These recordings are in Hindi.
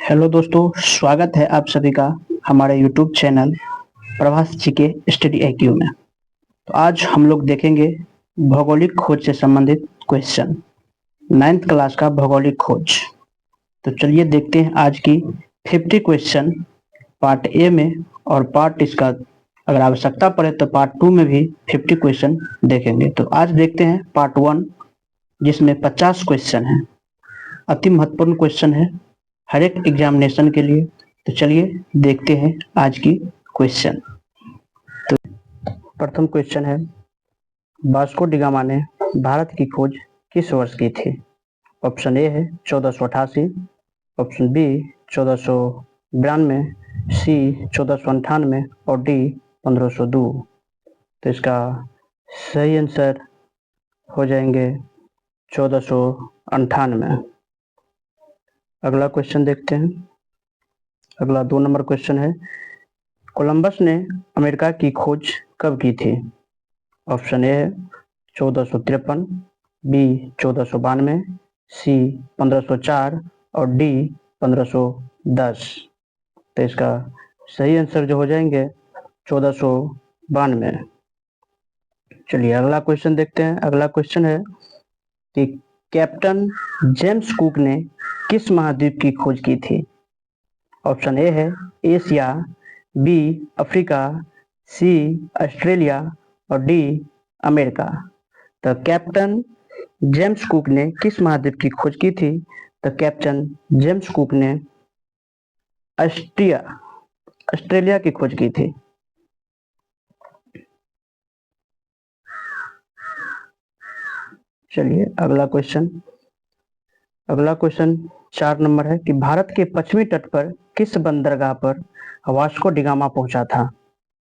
हेलो दोस्तों, स्वागत है आप सभी का हमारे यूट्यूब चैनल प्रभास जी के स्टडी IQ में। तो आज हम लोग देखेंगे भौगोलिक खोज से संबंधित क्वेश्चन, 9th क्लास का भौगोलिक खोज। तो चलिए देखते हैं आज की 50 क्वेश्चन पार्ट ए में, और पार्ट इसका अगर आवश्यकता पड़े तो पार्ट 2 में भी 50 क्वेश्चन देखेंगे। तो आज देखते हैं पार्ट 1, जिसमें 50 क्वेश्चन है। अति महत्वपूर्ण क्वेश्चन है हर एक एग्जामिनेशन के लिए। तो चलिए देखते हैं आज की क्वेश्चन। तो प्रथम क्वेश्चन है, वास्को डी गामा ने भारत की खोज किस वर्ष की थी? ऑप्शन ए है 1488, ऑप्शन बी 1492, सी 1498 और डी 1502। तो इसका सही आंसर हो जाएंगे 1498। अगला क्वेश्चन देखते हैं। अगला 2 नंबर क्वेश्चन है, कोलंबस ने अमेरिका की खोज कब की थी? ऑप्शन ए है 1453, बी 1492, सी 1504 और डी 1510। तो इसका सही आंसर जो हो जाएंगे 1492। चलिए अगला क्वेश्चन देखते हैं। अगला क्वेश्चन है कि कैप्टन जेम्स कुक ने किस महाद्वीप की खोज की थी? ऑप्शन ए है एशिया, बी अफ्रीका, सी ऑस्ट्रेलिया और डी अमेरिका। तो कैप्टन जेम्स कुक ने किस महाद्वीप की खोज की थी? तो कैप्टन जेम्स कुक ने ऑस्ट्रेलिया की खोज की थी। चलिए अगला क्वेश्चन 4 नंबर है कि भारत के पश्चिमी तट पर किस बंदरगाह पर वास्को डी गामा पहुंचा था?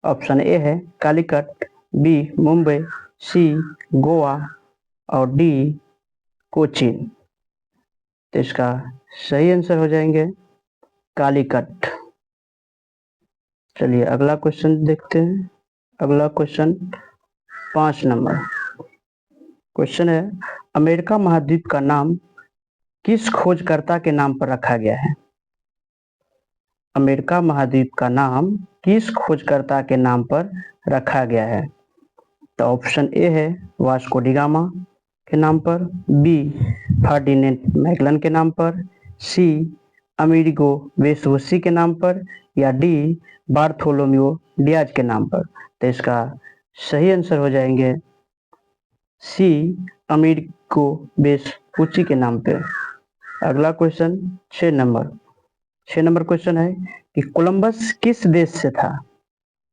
ऑप्शन ए है कालीकट, बी मुंबई, सी गोवा और डी कोचीन। तो इसका सही आंसर हो जाएंगे कालीकट। चलिए अगला क्वेश्चन देखते हैं। अगला क्वेश्चन 5 नंबर क्वेश्चन है, अमेरिका महाद्वीप का नाम किस खोजकर्ता के नाम पर रखा गया है? अमेरिका महाद्वीप का नाम किस खोजकर्ता के नाम पर रखा गया है? तो ऑप्शन ए है वास्को डी गामा के नाम पर, बी फर्डिनेंड मैगलन के नाम पर, सी अमेरिगो वेस्पुसी के नाम पर या डी बार्थोलोम्यू डियाज के नाम पर। तो इसका सही आंसर हो जाएंगे सी अमेरिगो वेस्पुसी के नाम पे। अगला क्वेश्चन 6 नंबर क्वेश्चन है कि कोलंबस किस देश से था?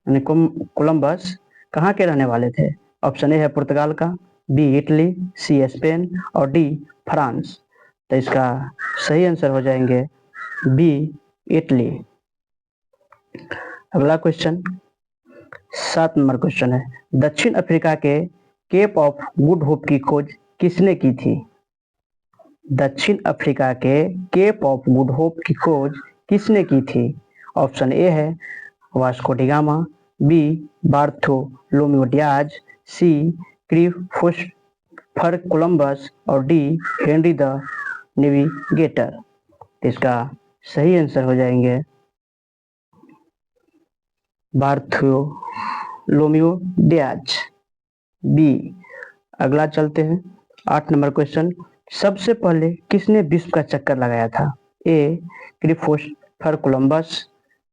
यानी कोलंबस कहाँ के रहने वाले थे? ऑप्शन ए है पुर्तगाल का, बी इटली, सी स्पेन और डी फ्रांस। तो इसका सही आंसर हो जाएंगे बी इटली। अगला क्वेश्चन 7 नंबर क्वेश्चन है, दक्षिण अफ्रीका के केप ऑफ गुड होप की खोज किसने की थी? दक्षिण अफ्रीका के केप ऑफ गुड होप की खोज किसने की थी? ऑप्शन ए है Vasco da Gama, B Bartholomew Dias, C Christopher Columbus और डी हेनरी द नेविगेटर। इसका सही आंसर हो जाएंगे बार्थोलोम्यू डियाज, बी। अगला चलते हैं 8 नंबर क्वेश्चन, सबसे पहले किसने विश्व का चक्कर लगाया था? A Christopher Columbus,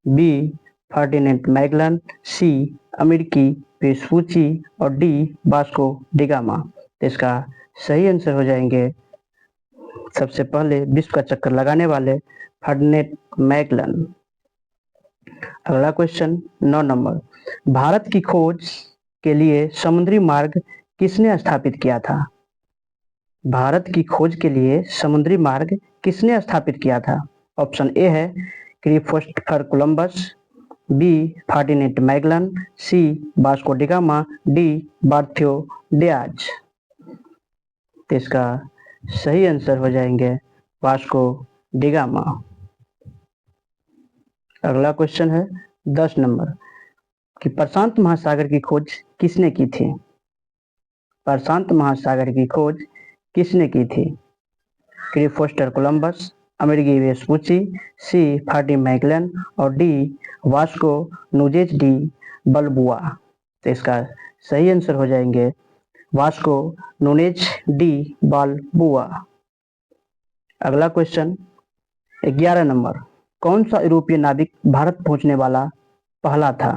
B Ferdinand Magellan, C Amerigo Vespucci और डी वास्को डी गामा। तो इसका सही आंसर हो जाएंगे सबसे पहले विश्व का चक्कर लगाने वाले फर्डिनेंड मैगलन। अगला क्वेश्चन 9 नंबर, भारत की खोज के लिए समुद्री मार्ग किसने स्थापित किया था? भारत की खोज के लिए समुद्री मार्ग किसने स्थापित किया था? ऑप्शन ए है Christopher Columbus, B Ferdinand Magellan, C Vasco da Gama, D Bartholomew Dias. तो इसका सही आंसर हो जाएंगे वास्को डी गामा। अगला क्वेश्चन है 10 नंबर कि प्रशांत महासागर की खोज किसने की थी? प्रशांत महासागर की खोज किसने की थी? क्रिस्टोफर कोलंबस, अमेरिकी वेस्पुची, सी फार्डी मैगलन और डी वास्को नूजेज डी बल्बुआ। तो इसका सही आंसर हो जाएंगे वास्को नूनेज डी बाल्बुआ। अगला क्वेश्चन 11 नंबर, कौन सा यूरोपीय नाविक भारत पहुंचने वाला पहला था?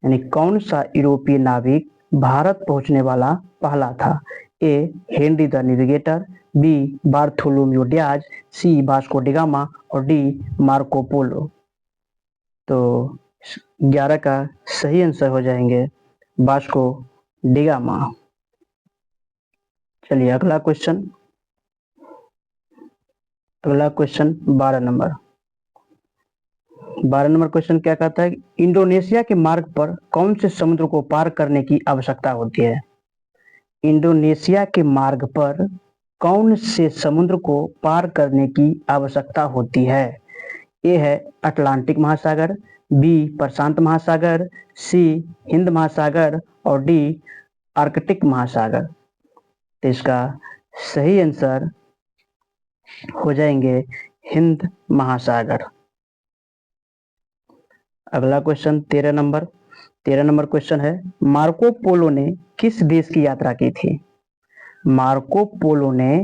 यानी कौन सा यूरोपीय नाविक भारत पहुंचने वाला पहला था? A Henry the Navigator, B Bartholomew Dias, C Vasco da Gama और डी मार्को पोलो। तो 11 का सही आंसर हो जाएंगे वास्को डी गामा। चलिए अगला क्वेश्चन 12 नंबर। 12 नंबर क्वेश्चन क्या कहता है? इंडोनेशिया के मार्ग पर कौन से समुद्र को पार करने की आवश्यकता होती है? इंडोनेशिया के मार्ग पर कौन से समुद्र को पार करने की आवश्यकता होती है? ए है अटलांटिक महासागर, बी प्रशांत महासागर, सी हिंद महासागर और डी आर्कटिक महासागर। तो इसका सही आंसर हो जाएंगे हिंद महासागर। अगला क्वेश्चन 13 नंबर। 13 नंबर क्वेश्चन है, मार्को पोलो ने किस देश की यात्रा की थी? मार्को पोलो ने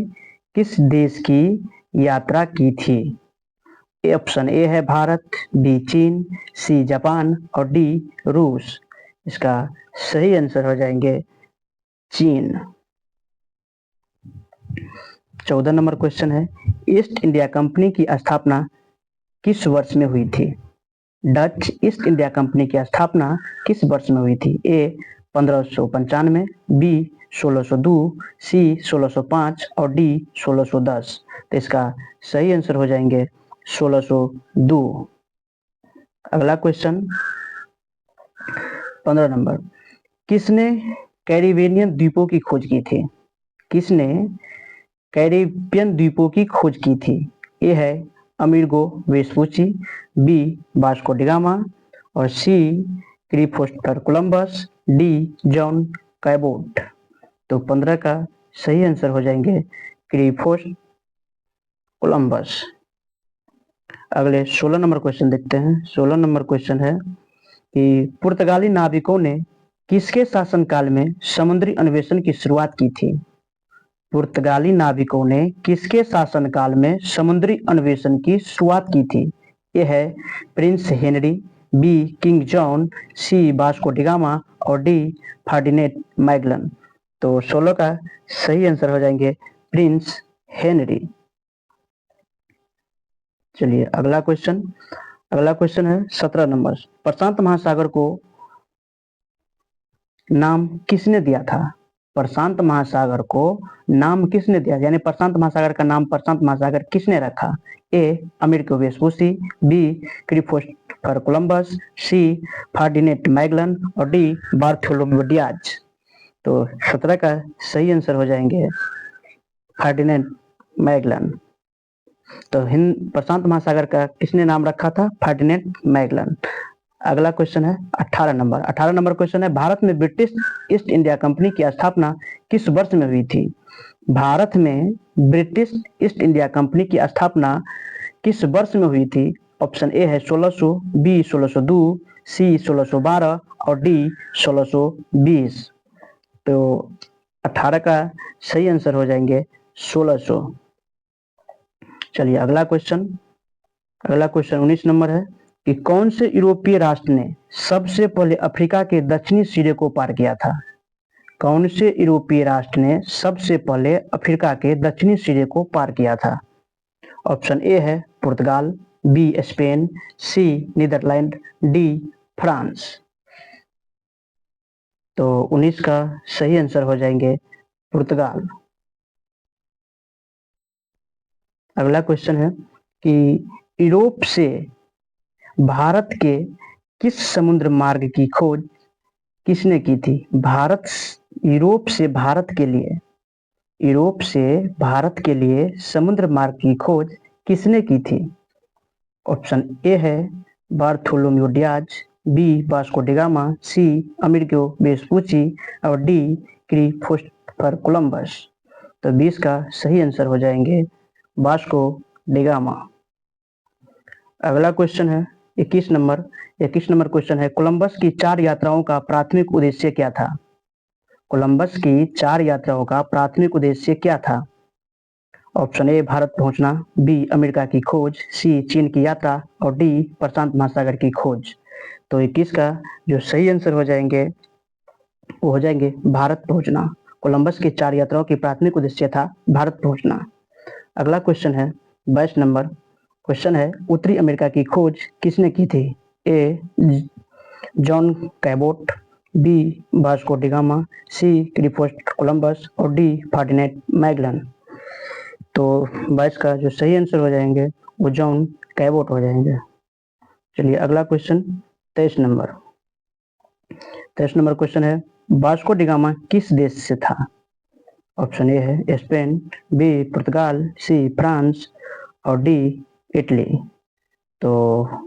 किस देश की यात्रा की थी? ऑप्शन ए है भारत, बी चीन, सी जापान और डी रूस। इसका सही आंसर हो जाएंगे चीन। 14 नंबर क्वेश्चन है, ईस्ट इंडिया कंपनी की स्थापना किस वर्ष में हुई थी? डच ईस्ट इंडिया कंपनी की स्थापना किस वर्ष में हुई थी? ए 1595, बी 1602, सी 1605 और डी 1610। तो इसका सही आंसर हो जाएंगे 1602। अगला क्वेश्चन 15 नंबर, किसने कैरिबियन द्वीपों की खोज की थी? किसने कैरिबियन द्वीपों की खोज की थी? ए है Amerigo Vespucci, B Vasco da Gama और C Christopher Columbus, D John Cabot. तो 15 का सही आंसर हो जाएंगे क्रिस्टोफर कोलंबस। अगले 16 नंबर क्वेश्चन देखते हैं। 16 नंबर क्वेश्चन है कि पुर्तगाली नाविकों ने किसके शासनकाल में समुद्री अन्वेषण की शुरुआत की थी? पुर्तगाली नाविकों ने किसके शासनकाल में समुद्री अन्वेषण की शुरुआत की थी? ये है Prince Henry, B King John, C Vasco da Gama और डी फर्डिनेंड मैगलन। तो 16 का सही आंसर हो जाएंगे प्रिंस हेनरी। चलिए अगला क्वेश्चन है 17 नंबर, प्रशांत महासागर को नाम किसने दिया था? प्रशांत महासागर को नाम किसने दिया, यानी प्रशांत महासागर का नाम प्रशांत महासागर किसने रखा? ए अमेरिको वेस्पुची, बी क्रिस्टोफर कोलंबस, सी फर्डिनेंड मैगलन और डी बार्थोलोम्यू डियाज। तो 17 का सही आंसर हो जाएंगे फर्डिनेंड मैगलन। तो हिंद प्रशांत महासागर का किसने नाम रखा था? Ferdinand Magellan. अगला क्वेश्चन है 18 नंबर। 18 नंबर क्वेश्चन है, भारत में ब्रिटिश ईस्ट इंडिया कंपनी की स्थापना किस वर्ष में हुई थी? भारत में ब्रिटिश ईस्ट इंडिया कंपनी की स्थापना किस वर्ष में हुई थी? ऑप्शन ए है 1600, बी 1602, सी 1612 और डी 1620। तो 18 का सही आंसर हो जाएंगे 1600। चलिए अगला क्वेश्चन 19 नंबर है कि कौन से यूरोपीय राष्ट्र ने सबसे पहले अफ्रीका के दक्षिणी सिरे को पार किया था? कौन से यूरोपीय राष्ट्र ने सबसे पहले अफ्रीका के दक्षिणी सिरे को पार किया था? ऑप्शन ए है पुर्तगाल, बी स्पेन, सी नीदरलैंड, डी फ्रांस। तो 19 का सही आंसर हो जाएंगे पुर्तगाल। अगला क्वेश्चन है कि यूरोप से भारत के किस समुद्र मार्ग की खोज किसने की थी? यूरोप से भारत के लिए समुद्र मार्ग की खोज किसने की थी? ऑप्शन ए है Bartholomew Dias, B Vasco da Gama, C Amerigo Vespucci और डी क्रिस्टोफर कोलंबस। तो 20 का सही आंसर हो जाएंगे वास्को डी गामा। अगला क्वेश्चन है 21 नंबर। 21 नंबर क्वेश्चन है, कोलंबस की 4 यात्राओं का प्राथमिक उद्देश्य क्या था? कोलंबस की 4 यात्राओं का प्राथमिक उद्देश्य क्या था? ऑप्शन ए भारत पहुंचना, बी अमेरिका की खोज, सी चीन की यात्रा और डी प्रशांत महासागर की खोज। तो 21 का जो सही आंसर हो जाएंगे वो हो जाएंगे भारत पहुंचना। कोलंबस की 4 यात्राओं की प्राथमिक उद्देश्य था भारत पहुंचना। अगला क्वेश्चन है 22 नंबर। क्वेश्चन है, उत्तरी अमेरिका की खोज किसने की थी? A John Cabot, B Vasco da Gama, C Christopher Columbus और डी फर्डिनेंड मैगलन। तो 22 का जो सही आंसर हो जाएंगे वो जॉन कैबोट हो जाएंगे। चलिए अगला क्वेश्चन 23 नंबर। 23 नंबर क्वेश्चन है, वास्को डी गामा किस देश से था? ऑप्शन ए है स्पेन, बी पुर्तगाल, सी फ्रांस और डी इटली। तो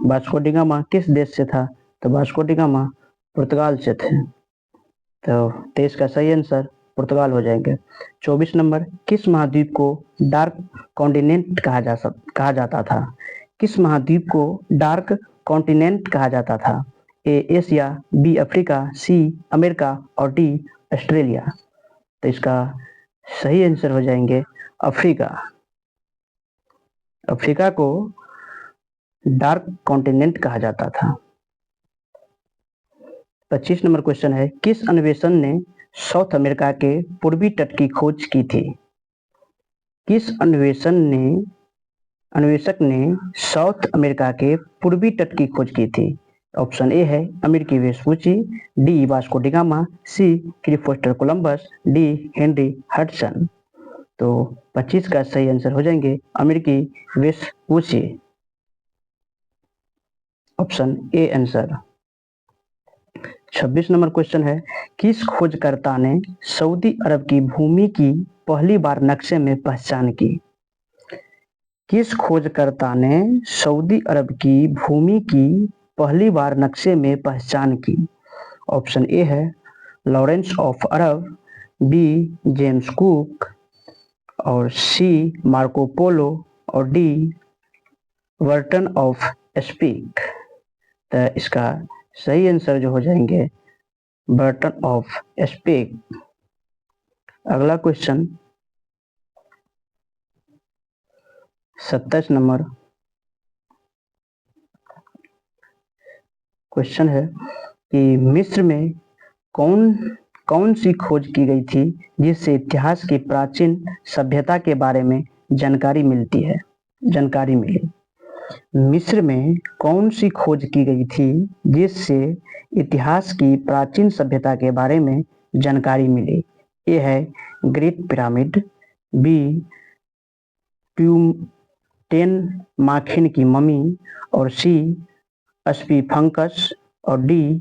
वास्को डी गामा किस देश से था? तो वास्को डी गामा पुर्तगाल से थे। तो 23 का सही आंसर पुर्तगाल हो जाएंगे। 24 नंबर, किस महाद्वीप को डार्क कॉन्टिनेंट कहा जाता था? किस महाद्वीप को डार्क कॉन्टिनेंट कहा जाता था? A Asia, B Africa, C America और डी ऑस्ट्रेलिया। तो इसका सही आंसर हो जाएंगे अफ्रीका। अफ्रीका को डार्क कॉन्टिनेंट कहा जाता था। 25 नंबर क्वेश्चन है, किस अन्वेषण ने साउथ अमेरिका के पूर्वी तट की खोज की थी? किस अन्वेषक ने साउथ अमेरिका के पूर्वी तट की खोज की थी? ऑप्शन ए है Amerigo Vespucci, D Vasco da Gama, C Christopher Columbus, D Henry Hudson. तो 25 का सही आंसर हो जाएंगे Amerigo Vespucci. Option A answer. 26 number question है, किस खोजकर्ता ने सऊदी अरब की भूमि की पहली बार नक्शे में पहचान की? किस खोजकर्ता ने सऊदी अरब की भूमि की पहली बार नक्शे में पहचान की? ऑप्शन ए है Lawrence of Arabia, B James Cook और सी मार्को पोलो और डी वर्टन ऑफ स्पीक। तो इसका सही आंसर जो हो जाएंगे बर्टन ऑफ स्पीक। अगला क्वेश्चन 27 नंबर क्वेश्चन है कि मिस्र में कौन सी खोज की गई थी जिससे इतिहास की प्राचीन सभ्यता के बारे में जानकारी मिली? मिस्र में कौन सी खोज की गई थी जिससे इतिहास की प्राचीन सभ्यता के बारे में जानकारी मिली? ए है ग्रेट पिरामिड, बी ट्यूटेनमाखिन की मम्मी और सी स्फिंक्स और डी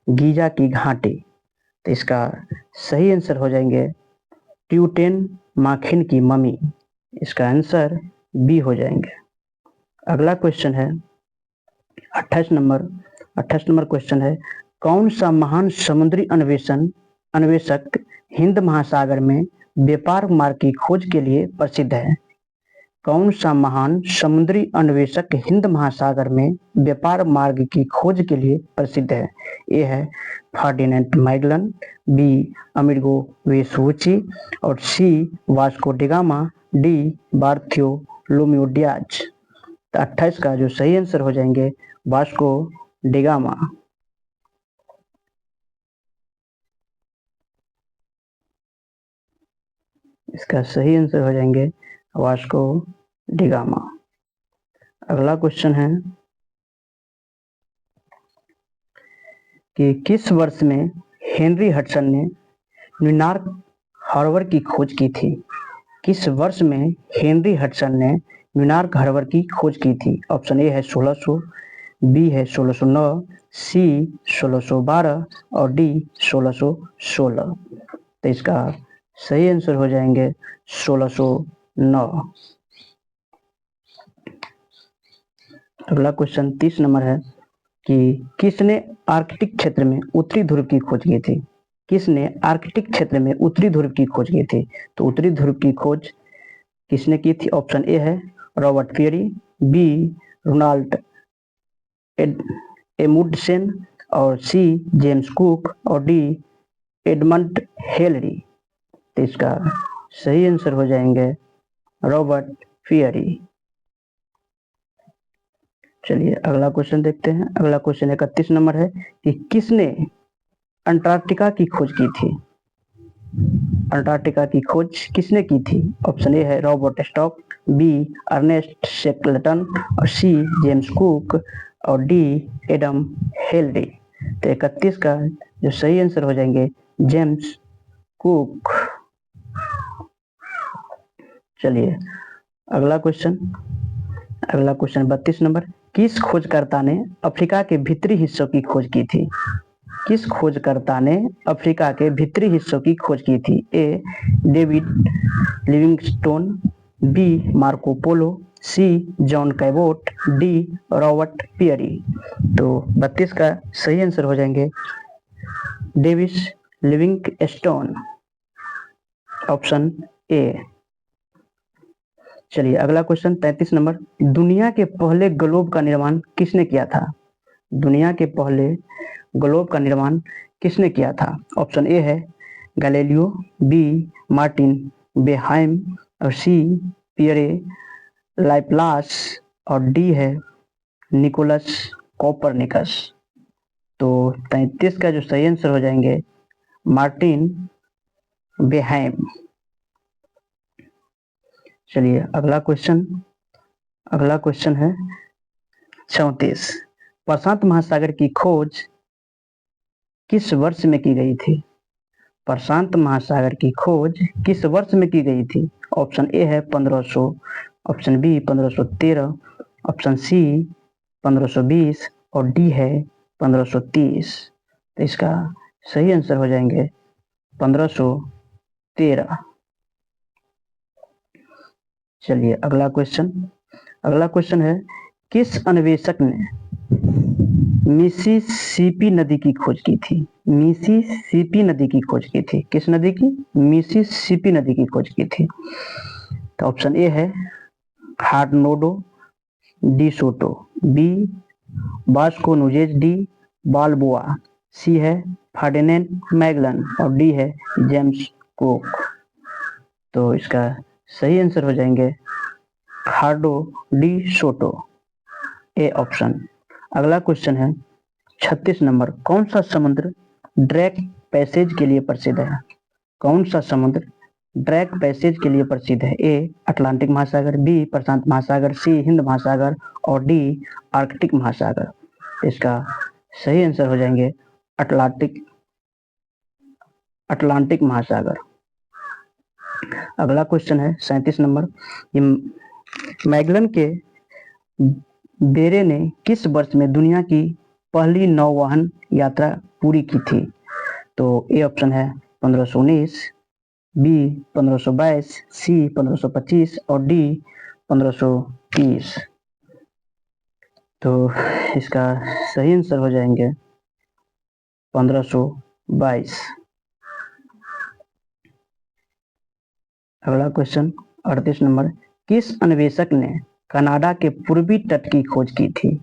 गीजा की घाटी। तो इसका सही आंसर हो जाएंगे ट्यूटेनमाखिन की मम्मी। इसका आंसर बी हो जाएंगे। अगला क्वेश्चन है 28 नंबर क्वेश्चन है, कौन सा महान समुद्री अन्वेषक हिंद महासागर में व्यापार मार्ग की खोज के लिए प्रसिद्ध है? कौन सा महान समुद्री अन्वेषक हिंद महासागर में व्यापार मार्ग की खोज के लिए प्रसिद्ध है? ए है Ferdinand Magellan, B Amerigo Vespucci और C Vasco da Gama, D Bartholomew Dias. तो 28 का जो सही आंसर हो जाएंगे वास्को डी गामा। इसका सही आंसर हो जाएंगे वास्को डी गामा। अगला क्वेश्चन है कि किस वर्ष में हेनरी हडसन ने न्यूयॉर्क हार्बर की खोज की थी? किस वर्ष में हेनरी हडसन ने न्यूयॉर्क हार्बर की खोज की थी? ऑप्शन ए है 1600, बी है 1609, सी 1612 और डी 1616। तो इसका सही आंसर हो जाएंगे 1609। अगला क्वेश्चन 30 नंबर है कि किसने आर्कटिक क्षेत्र में उत्तरी ध्रुव की खोज की थी? किसने आर्कटिक क्षेत्र में उत्तरी ध्रुव की खोज की थी? तो उत्तरी ध्रुव की खोज किसने की थी? ऑप्शन ए है Robert Peary, B Roald Amundsen और सी जेम्स कुक और डी एडमंड हेलरी। तो इसका सही आंसर हो जाएंगे रॉबर्ट पियरी। चलिए अगला क्वेश्चन देखते हैं। अगला क्वेश्चन 31 नंबर है कि किसने अंटार्कटिका की खोज की थी। अंटार्कटिका की खोज किसने की थी? ऑप्शन ए है रॉबर्ट स्टॉक, बी अर्नेस्ट शेकलटन और सी जेम्स कुक और डी एडम हेलरी। तो 31 का जो सही आंसर हो जाएंगे जेम्स कुक। चलिए अगला क्वेश्चन 32 नंबर, किस खोजकर्ता ने अफ्रीका के भीतरी हिस्सों की खोज की थी? किस खोजकर्ता ने अफ्रीका के भीतरी हिस्सों की खोज की थी? A David Livingstone, B Marco Polo, C John Cabot, D Robert Peary. तो 32 का सही आंसर हो जाएंगे डेविस लिविंगस्टोन, ऑप्शन ए। चलिए अगला क्वेश्चन 33 नंबर, दुनिया के पहले ग्लोब का निर्माण किसने किया था? दुनिया के पहले ग्लोब का निर्माण किसने किया था? ऑप्शन ए है गैलीलियो, बी मार्टिन बेहाइम और सी पियरे लाप्लास और डी है निकोलस कोपरनिकस। तो 33 का जो सही आंसर हो जाएंगे मार्टिन बेहाइम। चलिए अगला क्वेश्चन है 34, प्रशांत महासागर की खोज किस वर्ष में की गई थी? प्रशांत महासागर की खोज किस वर्ष में की गई थी? ऑप्शन ए है 1500, ऑप्शन बी 1513, ऑप्शन सी 1520 और डी है 1530। तो इसका सही आंसर हो जाएंगे 1513। चलिए अगला क्वेश्चन है, किस अन्वेषक ने मिसिसिपी नदी की खोज की थी? मिसिसिपी नदी की खोज की थी। किस नदी की? मिसिसिपी नदी की खोज की थी। तो ऑप्शन ए है Hernando de Soto, B Vasco Nunez de Balboa, C है फर्डिनेंड मैगलन और डी है जेम्स कुक। तो इसका सही आंसर हो जाएंगे Hernando de Soto, A option. अगला क्वेश्चन है 36 नंबर, कौन सा समुद्र ड्रैक पैसेज के लिए प्रसिद्ध है? कौन सा समुद्र ड्रैक पैसेज के लिए प्रसिद्ध है? ए अटलांटिक महासागर, बी प्रशांत महासागर, सी हिंद महासागर और डी आर्कटिक महासागर। इसका सही आंसर हो जाएंगे अटलांटिक महासागर। अगला क्वेश्चन है 37 नंबर, मैगलन के बेरे ने किस वर्ष में दुनिया की पहली नौवहन यात्रा पूरी की थी? तो ए ऑप्शन है 1519, बी 1522, सी 1525 और डी 1530। तो इसका सही आंसर हो जाएंगे 1522। अगला क्वेश्चन 38 नंबर, किस अन्वेषक ने कनाडा के पूर्वी तट की खोज की थी?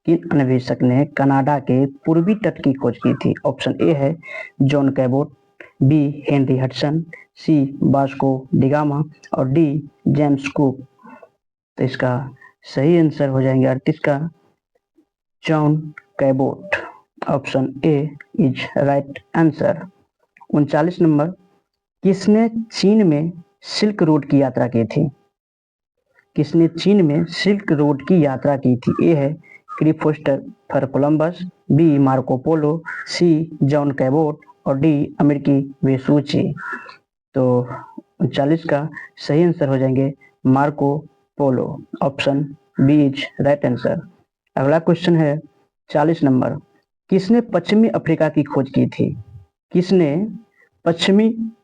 किस अन्वेषक ने कनाडा के पूर्वी तट की खोज की थी? ऑप्शन ए है John Cabot, B Henry Hudson, C Vasco da Gama और डी जेम्स कुक। तो इसका सही आंसर हो जाएंगे 38 का John Cabot, option A is right answer. 39 number, किसने चीन में सिल्क रोड की यात्रा की थी? किसने चीन में सिल्क रोड की यात्रा की थी? ए है Christopher Columbus, B Marco Polo, C John Cabot और डी अमेरिकी वेसुची। तो 39 का सही आंसर हो जाएंगे Marco Polo, option B is right answer. अगला क्वेश्चन है 40 नंबर, किसने पश्चिमी अफ्रीका की खोज की थी? किसने पश्चिमी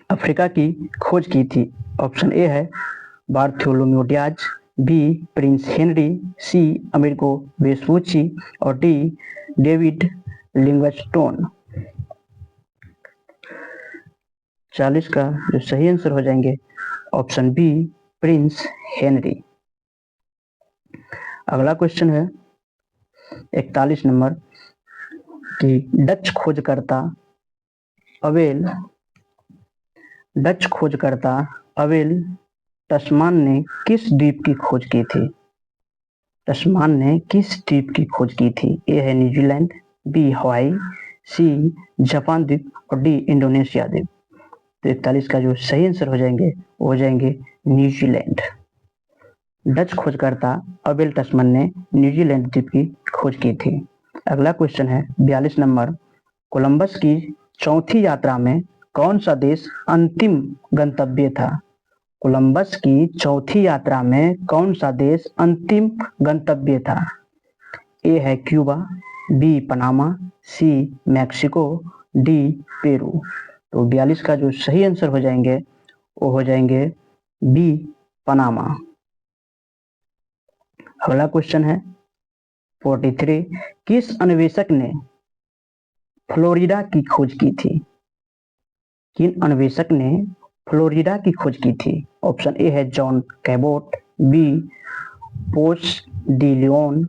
अफ्रीका की खोज की थी? ऑप्शन ए है Bartholomew Dias, B Prince Henry, C Amerigo Vespucci और डी डेविड लिविंगस्टोन। 40 का जो सही आंसर हो जाएंगे ऑप्शन बी प्रिंस हेनरी। अगला क्वेश्चन है 41 नंबर कि डच खोजकर्ता अबेल टस्मान ने किस द्वीप की खोज की थी? टस्मान ने किस द्वीप की खोज की थी? ए है न्यूजीलैंड, बी हवाई, सी जापान द्वीप और डी इंडोनेशिया द्वीप। तो 41 का जो सही आंसर हो जाएंगे वो हो जाएंगे न्यूजीलैंड। डच खोजकर्ता अबेल टस्मान ने न्यूजीलैंड द्वीप की खोज की थी। अगला क्वेश्चन है 42 नंबर, कोलंबस की चौथी यात्रा में कौन सा देश अंतिम गंतव्य था? कोलंबस की चौथी यात्रा में कौन सा देश अंतिम गंतव्य था? ए है क्यूबा, बी पनामा, सी मैक्सिको, डी पेरू। तो 42 का जो सही आंसर हो जाएंगे वो हो जाएंगे बी पनामा। अगला क्वेश्चन है 43, किस अन्वेषक ने फ्लोरिडा की खोज की थी? किन अन्वेषक ने फ्लोरिडा की खोज की थी? ऑप्शन ए है John Cabot, B Ponce de Leon,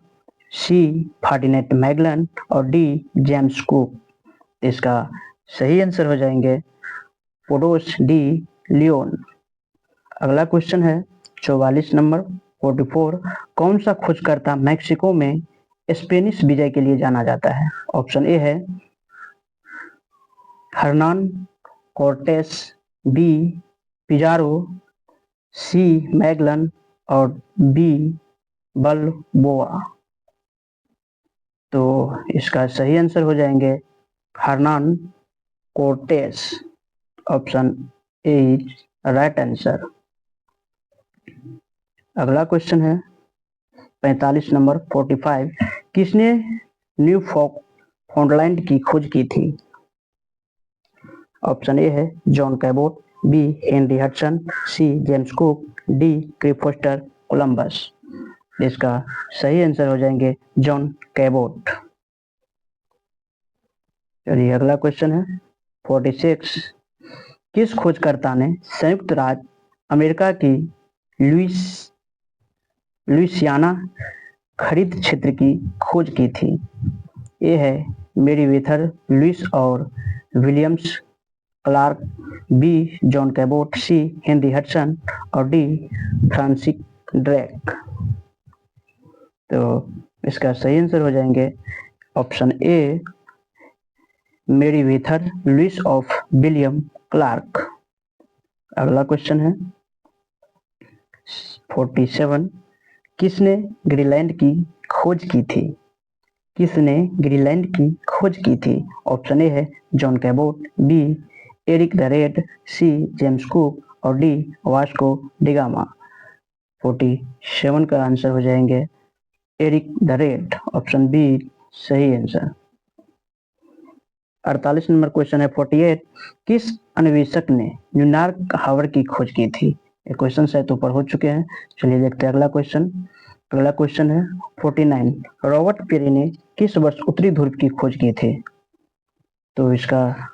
C Ferdinand Magellan और डी जेम्स कुक। इसका सही आंसर हो जाएंगे पोर्स डी लियोन। अगला क्वेश्चन है 44 नंबर 44, कौन सा खोजकर्ता मैक्सिको में स्पेनिश विजय के लिए जाना जाता है? ऑप्शन ए है हर्नान कोर्टेस, बी पिजारो, सी मैगलन और बी बलबोआ। तो इसका सही आंसर हो जाएंगे Hernan Cortes. Option A is right answer. अगला क्वेश्चन है 45 नंबर 45, किसने न्यूफाउंडलैंड की खोज की थी? ऑप्शन ए है John Cabot, B Henry Hudson, C James Cook, D Christopher Columbus. इसका सही आंसर हो जाएंगे जॉन कैबोट। चलिए अगला क्वेश्चन है 46, किस खोजकर्ता ने संयुक्त राज्य अमेरिका की लुइसियाना खरीद क्षेत्र की खोज की थी? ए है मेरीवेथर लुइस और Williams Clark, B John Cabot, C Henry Hudson और डी फ्रांसिस ड्रेक। तो इसका सही आंसर हो जाएंगे option A Meriwether Lewis of William Clark. अगला क्वेश्चन है 47, किसने ग्रीनलैंड की खोज की थी? किसने ग्रीनलैंड की खोज की थी? ऑप्शन ए है John Cabot, B Eric the Red, C James Cook और डी वास्को डिगामा। 47 का आंसर हो जाएंगे Eric the Red. Option B सही आंसर। 48 नंबर क्वेश्चन है 48, किस अन्वेषक ने न्यूयॉर्क हार्बर की खोज की थी? ये क्वेश्चन शायद ऊपर हो चुके हैं। चलिए देखते हैं अगला क्वेश्चन। अगला क्वेश्चन है 49, रॉबर्ट पेरी ने किस वर्ष उत्तरी ध्रुव की खोज की थी? तो इसका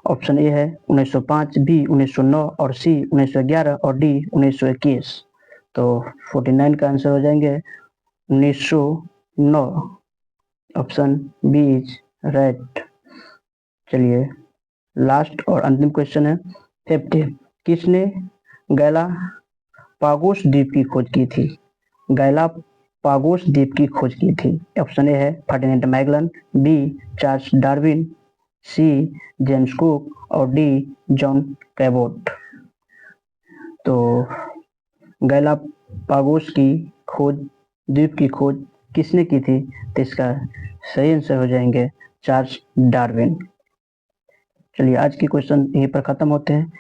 ऑप्शन ए है 1905, बी 1909 और सी 1911 और डी 1921। तो 49 का आंसर हो जाएंगे 1909। Option B is right. चलिए लास्ट और अंतिम क्वेश्चन है 50, किसने गैलापागोस द्वीप की खोज की थी? गैलापागोस द्वीप की खोज की थी। ऑप्शन ए है Ferdinand Magellan, B Charles Darwin, C James Cook और डी जॉन कैबोट। तो गैलापागोस की खोज द्वीप की खोज किसने की थी? तो इसका सही आंसर हो जाएंगे चार्ल्स डार्विन। चलिए आज के क्वेश्चन यहीं पर खत्म होते हैं।